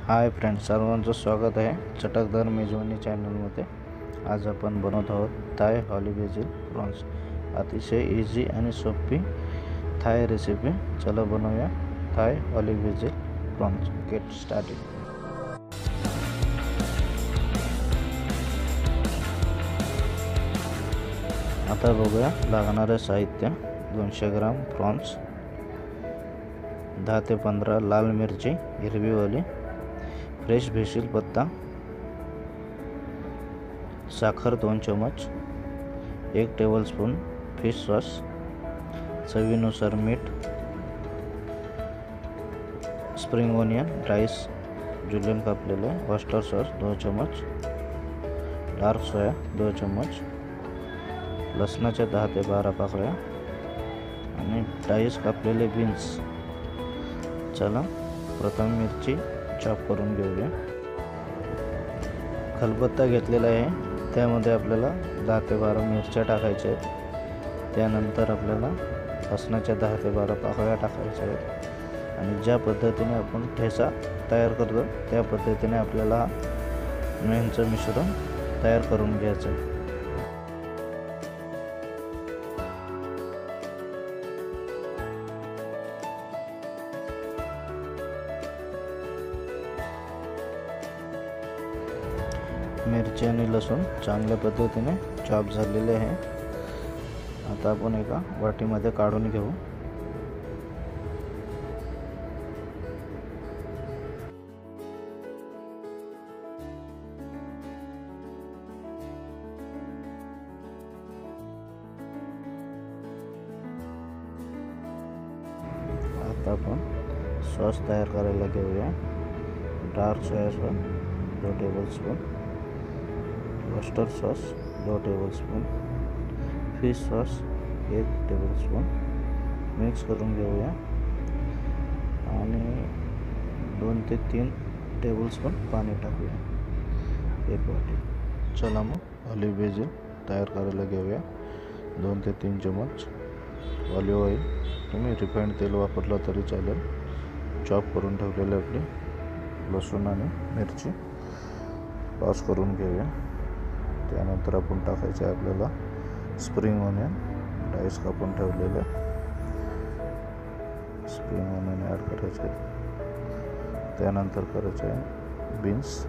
Hi friends, सर्वांचं स्वागत आहे चटकदार मेजवानी चॅनलमध्ये। आज आपण बनवत आहोत थाय हॉली बेसिल प्रॉन्स। अतिशय इझी आणि सोपी थाय रेसिपी। चला बनवूया थाय हॉली बेसिल प्रॉन्स। Get started. आता बघूया लागणारे साहित्य। 200 ग्राम प्रॉन्स, 10 ते 15 लाल मिरची हिरवीवाली, फ्रेश बेसिल पत्ता, साखर 2 चम्मच, 1 टेबलस्पून फिश सॉस, चवीनुसार मीठ, स्प्रिंग ओनियन राईस जुलियन कापलेले, ऑयस्टर सॉस 2 चम्मच, डार्क सोया 2 चम्मच, लसणाच्या 10 ते 12 पाकळ्या आणि डाईस कापलेले बीन्स। चला प्रथम मिरची चॉप करून घेऊया। खलबत्ता घेतलेला आहे, त्यामध्ये आपल्याला 10 ते 12 मिरच्या टाकायच्या आहेत। त्यानंतर आपल्याला लसणाच्या 10 ते 12 पाकळ्या टाकायच्या आहेत आणि ज्या पद्धतीने आपण ठेचा तयार करतो त्या पद्धतीने आपल्याला यांचं मिश्रण तयार करून घ्यायचं आहे। मिरची आणि लसूण चांगल्या पद्धतीने चॉप झालेले आहे। आता आपण एका वाटीमध्ये काढून घेऊ। आता आपण सॉस तयार करायला घेऊया। Dark soya sauce 2 tablespoon, oyster sauce 2 tablespoon, fish sauce 1 tablespoon mix करून घेऊया आणि 2 ते 3 टेबलस्पून पाणी टाकूया, 1 वाटी। चला मग ऑलिव्ह बेसिल तयार करायला घेऊया। 2 ते 3 चम्मच ऑलिव्ह ऑइल, तुम्ही रिफाइंड तेल वापरलं तरी चालेल। चॉप करून ठेवलेले आपले लसूण आणि मिरची टॉस करून घेऊया। त्यानंतर आपण टाकायचे आपल्याला स्प्रिंग ओनियन डाईस कापून ठेवलेले, स्प्रिंग ओनियन ॲड करायचे। त्यानंतर करायचे बीन्स।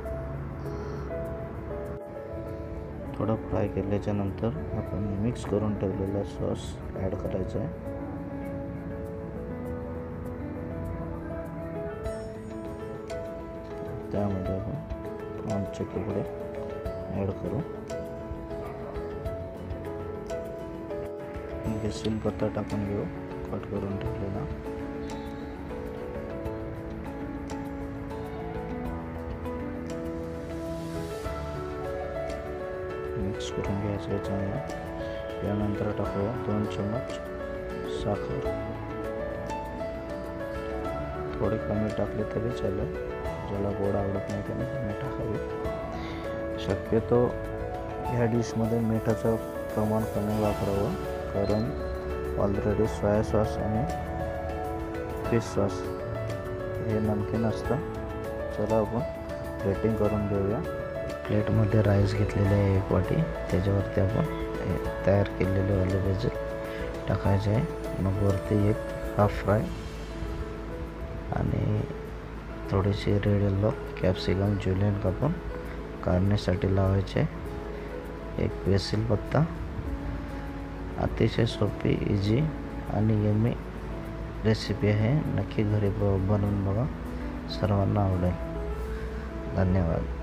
थोडं फ्राय केल्याच्या नंतर आपण मिक्स करून ठेवलेला सॉस ॲड करायचा आहे। त्यामध्ये आपण प्रॉन्सचे तुकडे ॲड करू। बेसिल पत्ता टाकून घेऊ, कट करून ठेवलेला। मिक्स करून घ्यायचं आहे चांगलं। यानंतर टाकू 2 चम्मच साखर, थोडी कमी टाकली तरी चालेल, ज्याला गोड आवडत नाही त्याने कमी टाकावी। शक्यतो ह्या डिशमध्ये मिठाचं प्रमाण कमी वापरावं, कारण ऑलरेडी सोया सॉस आणि फिश सॉस हे नमकीन असतं। चला आपण प्लेटिंग करून घेऊया। प्लेटमध्ये राईस घेतलेले आहे 1 वाटी, त्याच्यावरती आपण तयार केलेले ऑलिव्ह बेसिल टाकायचे आहे। मग वरती 1 हाफ फ्राय आणि थोडीशी रेड येलो कॅप्सिकम जुलियन कापून काढण्यासाठी लावायचे। 1 बेसिल पत्ता। अतिशय सोपी, इझी आणि यम्मी रेसिपी आहे। नक्की घरी बनवून बघा, सर्वांना आवडेल। धन्यवाद।